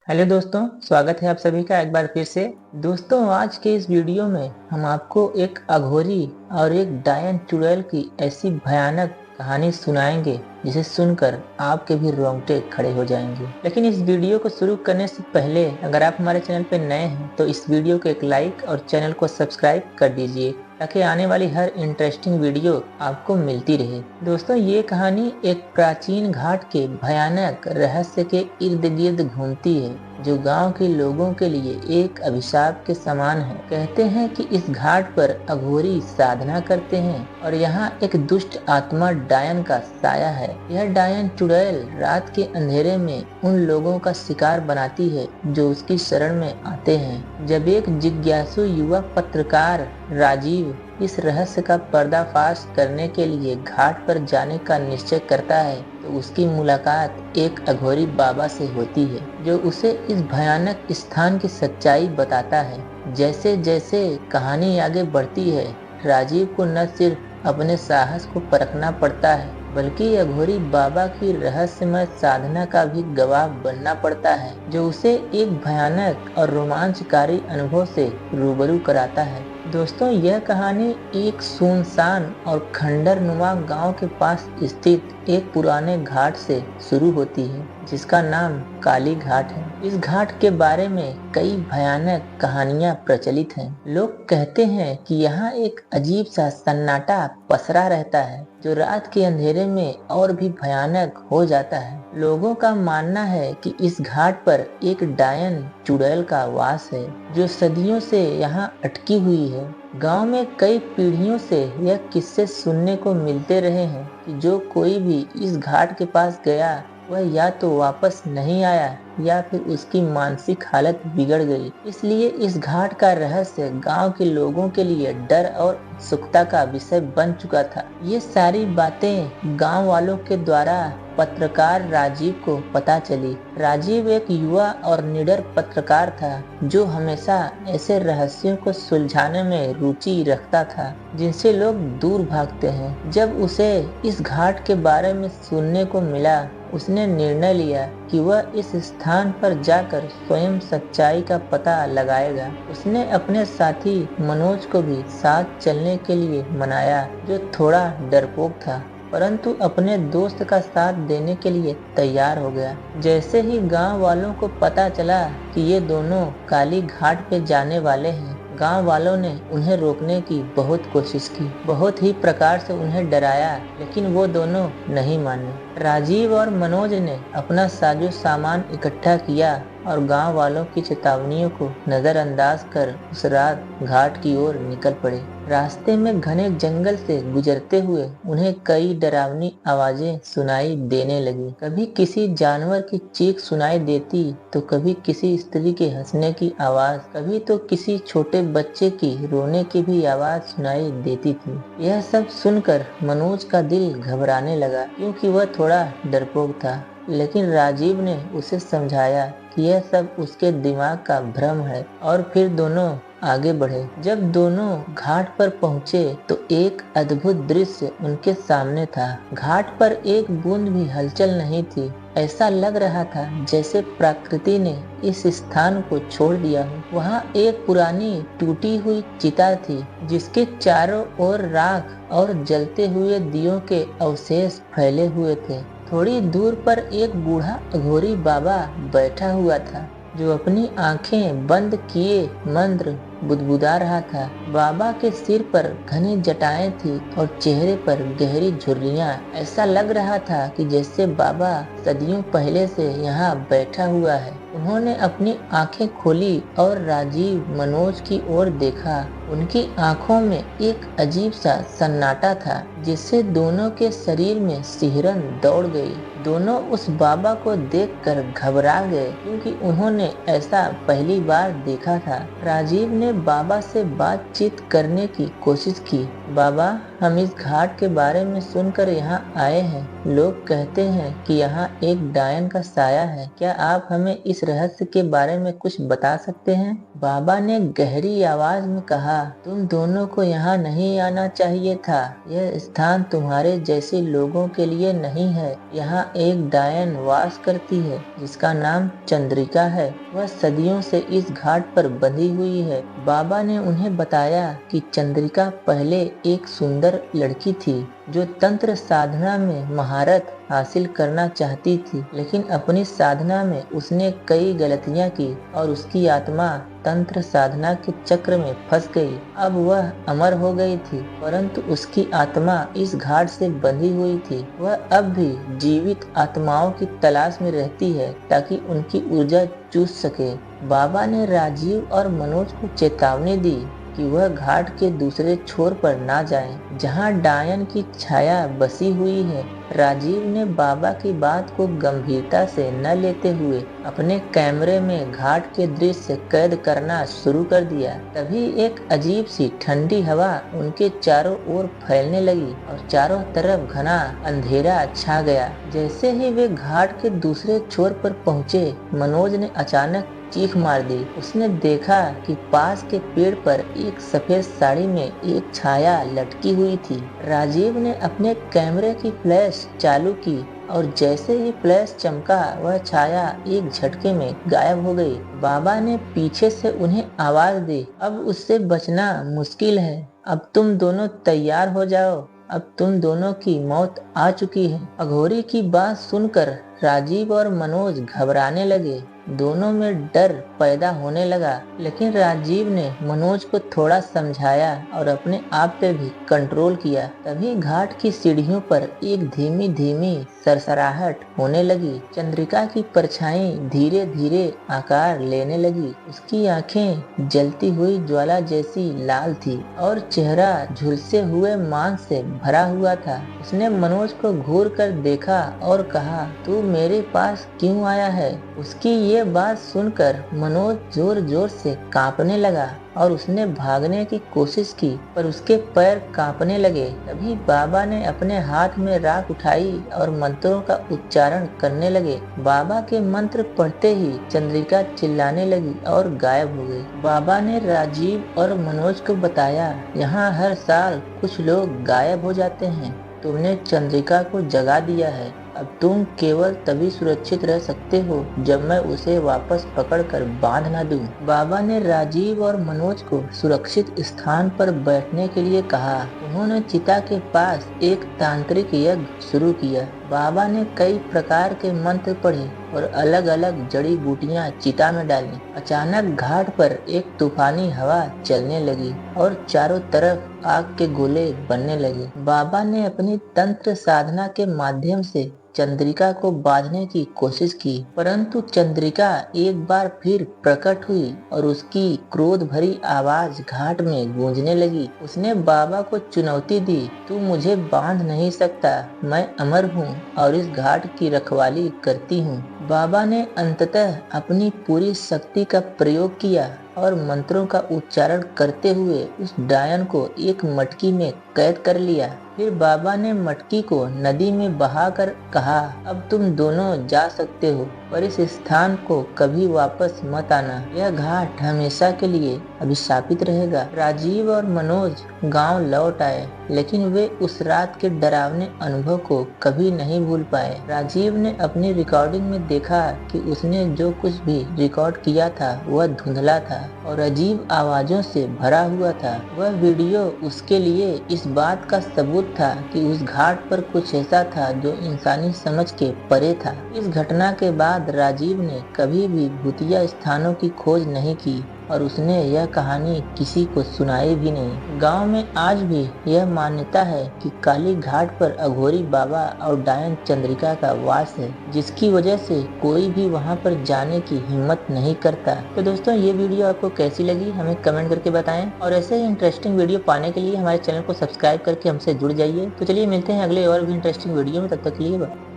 Hello दोस्तों, स्वागत है आप सभी का एक बार फिर से। दोस्तों, आज के इस वीडियो में हम आपको एक अघोरी और एक डायन चुड़ैल की ऐसी भयानक कहानी सुनाएंगे जिसे सुनकर आपके भी रोंगटे खड़े हो जाएंगे। लेकिन इस वीडियो को शुरू करने से पहले अगर आप हमारे चैनल पर नए हैं तो इस वीडियो को एक लाइक और चैनल को सब्सक्राइब कर दीजिए ताकि आने वाली हर इंटरेस्टिंग वीडियो आपको मिलती रहे। दोस्तों, ये कहानी एक प्राचीन घाट के भयानक रहस्य के इर्द गिर्द घूमती है जो गांव के लोगों के लिए एक अभिशाप के समान है। कहते हैं कि इस घाट पर अघोरी साधना करते हैं और यहाँ एक दुष्ट आत्मा डायन का साया है। यह डायन चुड़ैल रात के अंधेरे में उन लोगों का शिकार बनाती है जो उसकी शरण में आते हैं। जब एक जिज्ञासु युवा पत्रकार राजीव इस रहस्य का पर्दाफाश करने के लिए घाट पर जाने का निश्चय करता है तो उसकी मुलाकात एक अघोरी बाबा से होती है जो उसे इस भयानक स्थान की सच्चाई बताता है। जैसे जैसे कहानी आगे बढ़ती है, राजीव को न सिर्फ अपने साहस को परखना पड़ता है बल्कि अघोरी बाबा की रहस्यमय साधना का भी गवाह बनना पड़ता है जो उसे एक भयानक और रोमांचकारी अनुभव से रूबरू कराता है। दोस्तों, यह कहानी एक सुनसान और खंडर नुमा गांव के पास स्थित एक पुराने घाट से शुरू होती है जिसका नाम काली घाट है। इस घाट के बारे में कई भयानक कहानियां प्रचलित हैं। लोग कहते हैं कि यहाँ एक अजीब सा सन्नाटा पसरा रहता है जो रात के अंधेरे में और भी भयानक हो जाता है। लोगों का मानना है कि इस घाट पर एक डायन चुड़ैल का वास है जो सदियों से यहाँ अटकी हुई है। गांव में कई पीढ़ियों से यह किस्से सुनने को मिलते रहे हैं कि जो कोई भी इस घाट के पास गया वह या तो वापस नहीं आया या फिर उसकी मानसिक हालत बिगड़ गई। इसलिए इस घाट का रहस्य गांव के लोगों के लिए डर और उत्सुकता का विषय बन चुका था। ये सारी बातें गांव वालों के द्वारा पत्रकार राजीव को पता चली। राजीव एक युवा और निडर पत्रकार था जो हमेशा ऐसे रहस्यों को सुलझाने में रुचि रखता था जिनसे लोग दूर भागते हैं। जब उसे इस घाट के बारे में सुनने को मिला, उसने निर्णय लिया कि वह इस स्थान पर जाकर स्वयं सच्चाई का पता लगाएगा। उसने अपने साथी मनोज को भी साथ चलने के लिए मनाया जो थोड़ा डरपोक था परंतु अपने दोस्त का साथ देने के लिए तैयार हो गया। जैसे ही गांव वालों को पता चला कि ये दोनों काली घाट पे जाने वाले हैं, गांव वालों ने उन्हें रोकने की बहुत कोशिश की, बहुत ही प्रकार से उन्हें डराया, लेकिन वो दोनों नहीं माने। राजीव और मनोज ने अपना साजो सामान इकट्ठा किया और गांव वालों की चेतावनियों को नजरअंदाज कर उस रात घाट की ओर निकल पड़े। रास्ते में घने जंगल से गुजरते हुए उन्हें कई डरावनी आवाजें सुनाई देने लगी। कभी किसी जानवर की चीख सुनाई देती तो कभी किसी स्त्री के हंसने की आवाज, कभी तो किसी छोटे बच्चे की रोने की भी आवाज सुनाई देती थी। यह सब सुनकर मनोज का दिल घबराने लगा क्योंकि वह थोड़ा डरपोक था, लेकिन राजीव ने उसे समझाया कि यह सब उसके दिमाग का भ्रम है और फिर दोनों आगे बढ़े। जब दोनों घाट पर पहुंचे तो एक अद्भुत दृश्य उनके सामने था। घाट पर एक बूंद भी हलचल नहीं थी। ऐसा लग रहा था जैसे प्रकृति ने इस स्थान को छोड़ दिया हो। वहाँ एक पुरानी टूटी हुई चिता थी जिसके चारों ओर राख और जलते हुए दियों के अवशेष फैले हुए थे। थोड़ी दूर पर एक बूढ़ा अघोरी बाबा बैठा हुआ था जो अपनी आंखें बंद किए मंत्र बुदबुदा रहा था। बाबा के सिर पर घनी जटाएं थी और चेहरे पर गहरी झुर्रियां। ऐसा लग रहा था कि जैसे बाबा सदियों पहले से यहाँ बैठा हुआ है। उन्होंने अपनी आंखें खोली और राजीव मनोज की ओर देखा। उनकी आंखों में एक अजीब सा सन्नाटा था जिससे दोनों के शरीर में सिहरन दौड़ गई। दोनों उस बाबा को देखकर घबरा गए क्योंकि उन्होंने ऐसा पहली बार देखा था। राजीव ने बाबा से बातचीत करने की कोशिश की बाबा, हम इस घाट के बारे में सुनकर यहाँ आए हैं। लोग कहते हैं कि यहाँ एक डायन का साया है। क्या आप हमें इस रहस्य के बारे में कुछ बता सकते हैं? बाबा ने गहरी आवाज में कहा, तुम दोनों को यहाँ नहीं आना चाहिए था। यह स्थान तुम्हारे जैसे लोगों के लिए नहीं है। यहाँ एक डायन वास करती है जिसका नाम चंद्रिका है। वह सदियों से इस घाट पर बंधी हुई है। बाबा ने उन्हें बताया कि चंद्रिका पहले एक सुंदर लड़की थी जो तंत्र साधना में महारत हासिल करना चाहती थी, लेकिन अपनी साधना में उसने कई गलतियां की और उसकी आत्मा तंत्र साधना के चक्र में फंस गई। अब वह अमर हो गई थी, परंतु उसकी आत्मा इस घाट से बंधी हुई थी। वह अब भी जीवित आत्माओं की तलाश में रहती है ताकि उनकी ऊर्जा चूस सके। बाबा ने राजीव और मनोज को चेतावनी दी कि वह घाट के दूसरे छोर पर ना जाएं, जहां डायन की छाया बसी हुई है। राजीव ने बाबा की बात को गंभीरता से न लेते हुए अपने कैमरे में घाट के दृश्य कैद करना शुरू कर दिया। तभी एक अजीब सी ठंडी हवा उनके चारों ओर फैलने लगी और चारों तरफ घना अंधेरा छा गया। जैसे ही वे घाट के दूसरे छोर पर पहुंचे, मनोज ने अचानक चीख मार दी। उसने देखा कि पास के पेड़ पर एक सफेद साड़ी में एक छाया लटकी हुई थी। राजीव ने अपने कैमरे की फ्लैश चालू की और जैसे ही फ्लैश चमका, वह छाया एक झटके में गायब हो गई। बाबा ने पीछे से उन्हें आवाज दी, अब उससे बचना मुश्किल है। अब तुम दोनों तैयार हो जाओ, अब तुम दोनों की मौत आ चुकी है। अघोरी की बात सुनकर राजीव और मनोज घबराने लगे। दोनों में डर पैदा होने लगा, लेकिन राजीव ने मनोज को थोड़ा समझाया और अपने आप पे भी कंट्रोल किया। तभी घाट की सीढ़ियों पर एक धीमी धीमी सरसराहट होने लगी। चंद्रिका की परछाई धीरे धीरे आकार लेने लगी। उसकी आंखें जलती हुई ज्वाला जैसी लाल थी और चेहरा झुलसे हुए मांस से भरा हुआ था। उसने मनोज को घूर कर देखा और कहा, तू मेरे पास क्यों आया है? उसकी ये बात सुनकर मनोज जोर जोर से कांपने लगा और उसने भागने की कोशिश की, पर उसके पैर कांपने लगे। तभी बाबा ने अपने हाथ में राख उठाई और मंत्रों का उच्चारण करने लगे। बाबा के मंत्र पढ़ते ही चंद्रिका चिल्लाने लगी और गायब हो गई। बाबा ने राजीव और मनोज को बताया, यहाँ हर साल कुछ लोग गायब हो जाते हैं। तुमने चंद्रिका को जगा दिया है। अब तुम केवल तभी सुरक्षित रह सकते हो जब मैं उसे वापस पकड़कर बांध न दूं। बाबा ने राजीव और मनोज को सुरक्षित स्थान पर बैठने के लिए कहा। उन्होंने चिता के पास एक तांत्रिक यज्ञ शुरू किया। बाबा ने कई प्रकार के मंत्र पढ़े और अलग अलग जड़ी बूटियां चिता में डाली। अचानक घाट पर एक तूफानी हवा चलने लगी और चारों तरफ आग के गोले बनने लगे। बाबा ने अपनी तंत्र साधना के माध्यम से चंद्रिका को बांधने की कोशिश की, परंतु चंद्रिका एक बार फिर प्रकट हुई और उसकी क्रोध भरी आवाज घाट में गूंजने लगी। उसने बाबा को चुनौती दी, तू मुझे बांध नहीं सकता, मैं अमर हूँ और इस घाट की रखवाली करती हूँ। बाबा ने अंततः अपनी पूरी शक्ति का प्रयोग किया और मंत्रों का उच्चारण करते हुए उस डायन को एक मटकी में कैद कर लिया। फिर बाबा ने मटकी को नदी में बहाकर कहा, अब तुम दोनों जा सकते हो, पर इस स्थान को कभी वापस मत आना। यह घाट हमेशा के लिए अभिशापित रहेगा। राजीव और मनोज गांव लौट आए, लेकिन वे उस रात के डरावने अनुभव को कभी नहीं भूल पाए। राजीव ने अपनी रिकॉर्डिंग में देखा कि उसने जो कुछ भी रिकॉर्ड किया था वह धुंधला था और अजीब आवाजों से भरा हुआ था। वह वीडियो उसके लिए इस बात का सबूत था कि उस घाट पर कुछ ऐसा था जो इंसानी समझ के परे था। इस घटना के बाद राजीव ने कभी भी भूतिया स्थानों की खोज नहीं की और उसने यह कहानी किसी को सुनाई भी नहीं। गांव में आज भी यह मान्यता है कि काली घाट पर अघोरी बाबा और डायन चंद्रिका का वास है, जिसकी वजह से कोई भी वहां पर जाने की हिम्मत नहीं करता। तो दोस्तों, ये वीडियो आपको कैसी लगी हमें कमेंट करके बताएं और ऐसे ही इंटरेस्टिंग वीडियो पाने के लिए हमारे चैनल को सब्सक्राइब करके हमसे जुड़ जाइए। तो चलिए मिलते हैं अगले और भी इंटरेस्टिंग वीडियो में, तब तक के लिए बाय।